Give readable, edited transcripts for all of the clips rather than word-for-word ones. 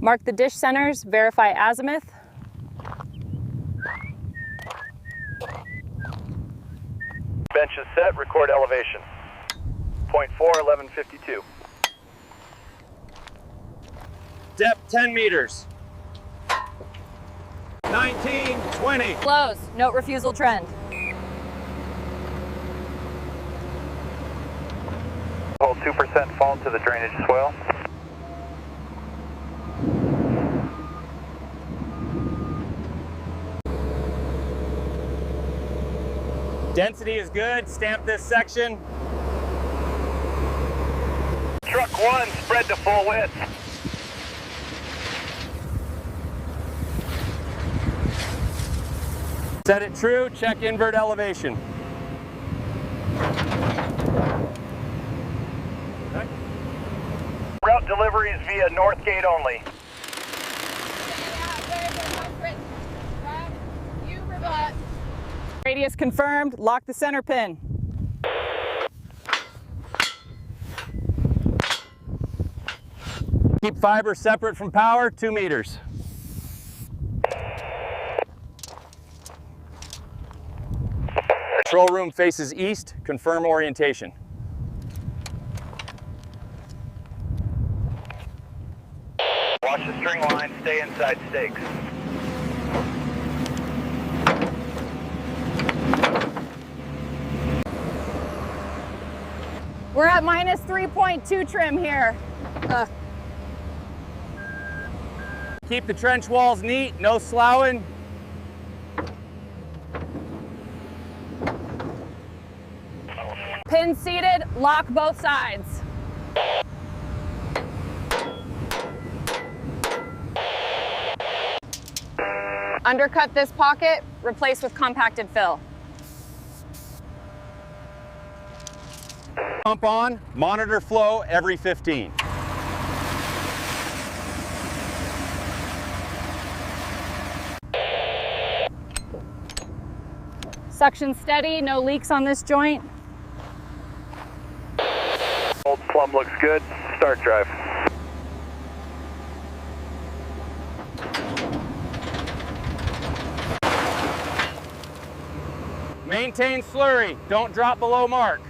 Mark the dish centers, verify azimuth. Bench is set, record elevation. 0.4, 1152. Depth 10 meters. 19, 20. Close, note refusal trend. Hold 2% fall to the drainage swale. Density is good, stamp this section. Truck 1, spread to full width. Set it true, check invert elevation. Okay. Route deliveries via north gate only. Radius confirmed, lock the center pin. Keep fiber separate from power, 2 meters. Control room faces east, confirm orientation. Watch the string line, stay inside stakes. We're at minus 3.2 trim here. Keep the trench walls neat, no sloughing. Pin seated, lock both sides. Undercut this pocket, replace with compacted fill. Pump on, monitor flow every 15. Suction steady, no leaks on this joint. Old plumb looks good. Start drive. Maintain slurry, don't drop below mark.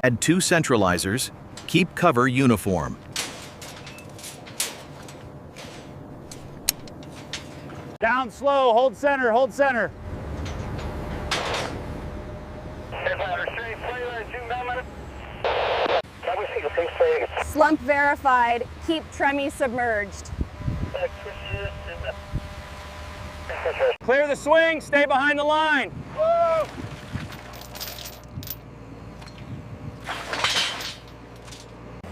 Add 2 centralizers. Keep cover uniform. Down slow, hold center, hold center. Slump verified, keep tremie submerged. Clear the swing, stay behind the line. Woo!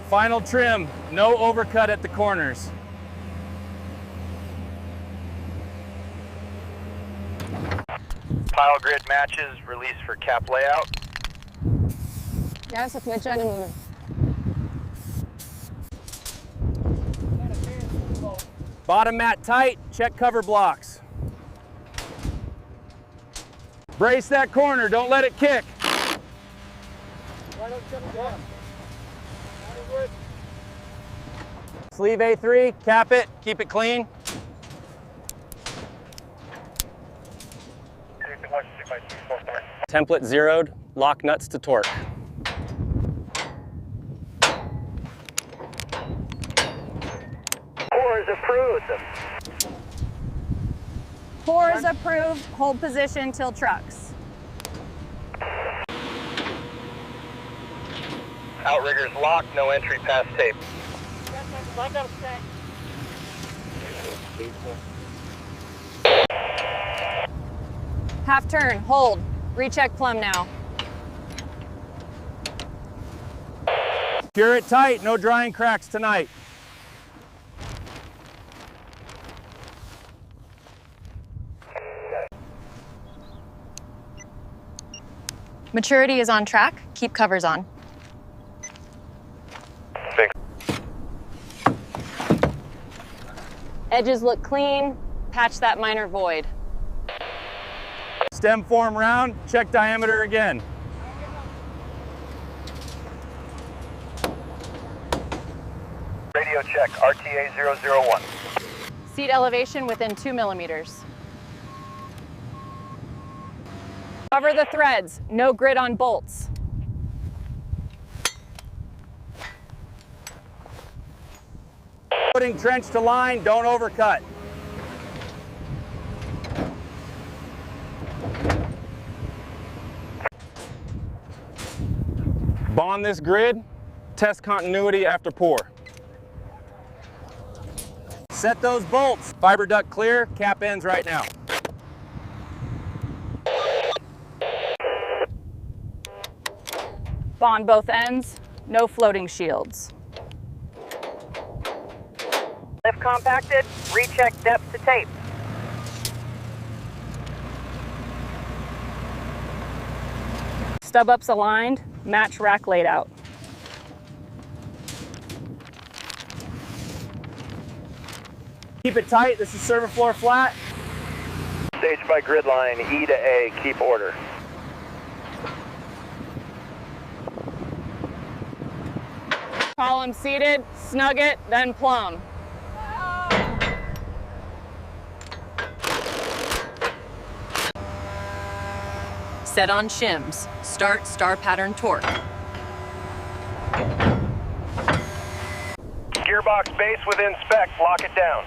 Final trim, no overcut at the corners. Pile grid matches, release for cap layout. Ja, så knyter jeg det. Bottom mat tight, check cover blocks. Brace that corner, don't let it kick. Sleeve A3, cap it, keep it clean. Template zeroed, lock nuts to torque. Pour is approved. Pour is approved, hold position till trucks. Outriggers locked, no entry past tape. Half turn, hold. Recheck plumb now. Secure it tight, no drying cracks tonight. Maturity is on track, keep covers on. Edges look clean, patch that minor void. Stem form round, check diameter again. Radio check, RTA 001. Seat elevation within 2 millimeters. Cover the threads, no grid on bolts. Putting trench to line, don't overcut. Bond this grid, test continuity after pour. Set those bolts. Fiber duct clear, cap ends right now. Bond both ends, no floating shields. Lift compacted, recheck depth to tape. Stub ups aligned, match rack laid out. Keep it tight, this is server floor flat. Stage by grid line, E to A, keep order. Column seated, snug it, then plumb. Set on shims. Start star pattern torque. Gearbox base within spec, lock it down.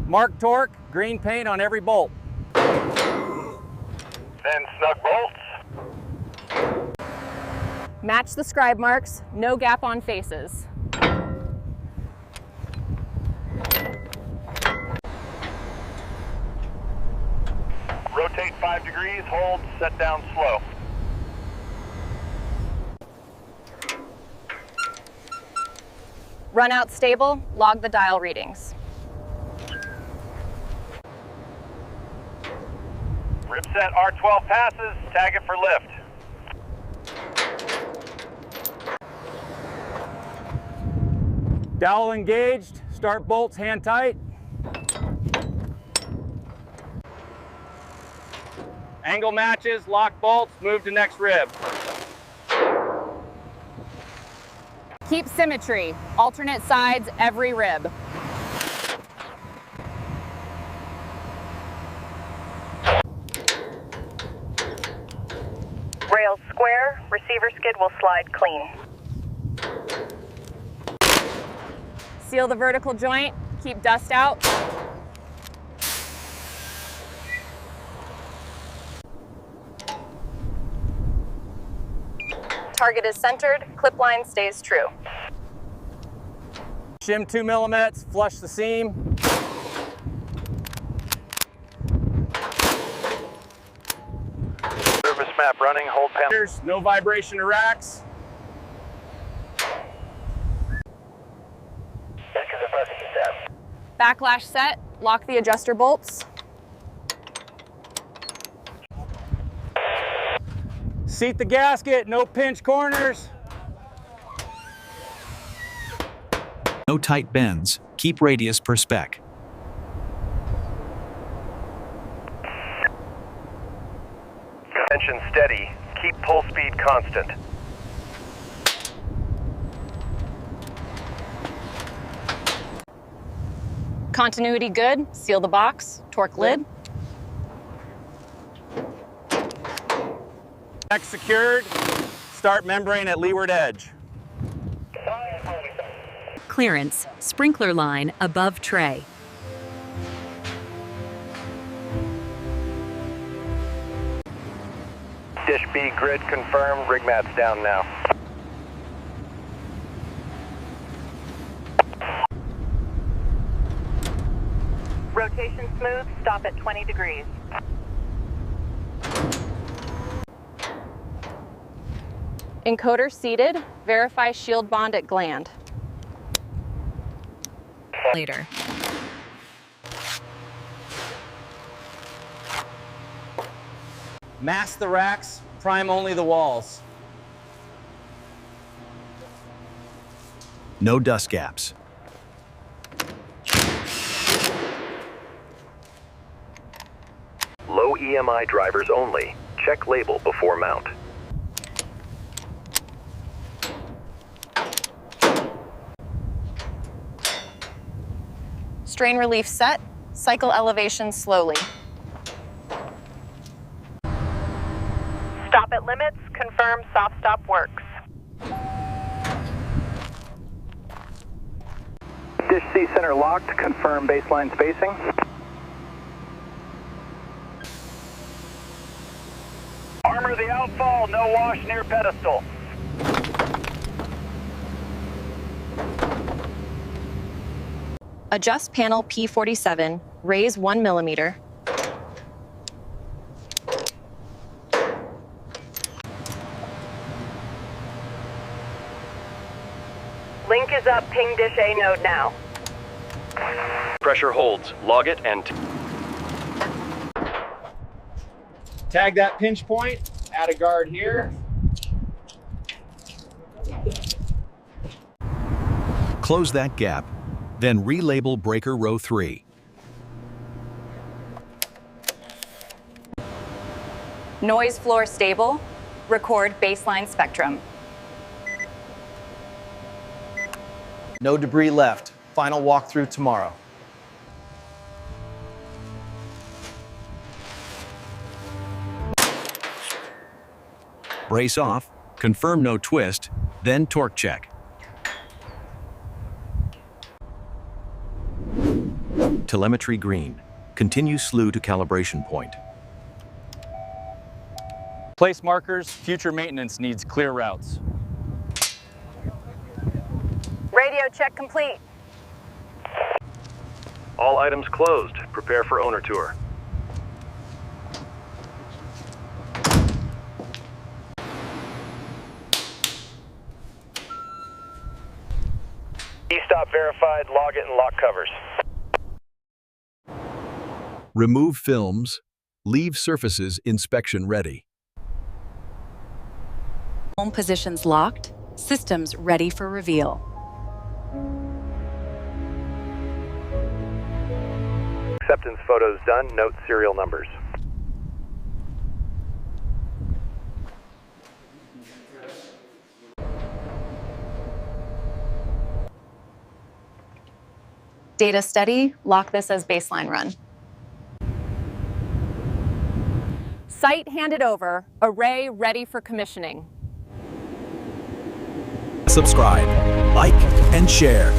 Mark torque, green paint on every bolt. Then snug bolts. Match the scribe marks, no gap on faces. Rotate 5 degrees, hold, set down slow. Run out stable, log the dial readings. Ripset R12 passes, tag it for lift. Dowel engaged, start bolts hand tight. Angle matches, lock bolts, move to next rib. Keep symmetry, alternate sides every rib. Rails square, receiver skid will slide clean. Seal the vertical joint, keep dust out. Target is centered, clip line stays true. Shim 2 millimeters, flush the seam. Service map running, hold panel. No vibration to racks. Backlash set, lock the adjuster bolts. Seat the gasket, no pinch corners. No tight bends. Keep radius per spec. Tension steady, keep pull speed constant. Continuity good, seal the box, torque lid. Neck secured, start membrane at leeward edge. Clearance. Sprinkler line above tray. Dish B grid confirmed, rig mat's down now. Rotation smooth, stop at 20 degrees. Encoder seated, verify shield bond at gland. Later. Mask the racks, prime only the walls. No dust gaps. Low EMI drivers only. check label before mount. Strain relief set. Cycle elevation slowly. Stop at limits. Confirm soft stop works. Dish C center locked. Confirm baseline spacing. Armor the outfall. No wash near pedestal. Adjust panel P47. Raise 1 millimeter. Link is up. Ping Dish A node now. Pressure holds. Log it and... Tag that pinch point, add a guard here. Close that gap, then relabel breaker row 3. Noise floor stable. Record baseline spectrum. No debris left. Final walkthrough tomorrow. Brace off, confirm no twist, then torque check. Telemetry green. Continue slew to calibration point. Place markers, future maintenance needs clear routes. Radio check complete. All items closed. Prepare for owner tour. E-stop verified. Log it and lock covers. Remove films. Leave surfaces inspection ready. Home positions locked. Systems ready for reveal. Acceptance photos done. Note serial numbers. Data steady. Lock this as baseline run. Site handed over. Array ready for commissioning. Subscribe, like, and share.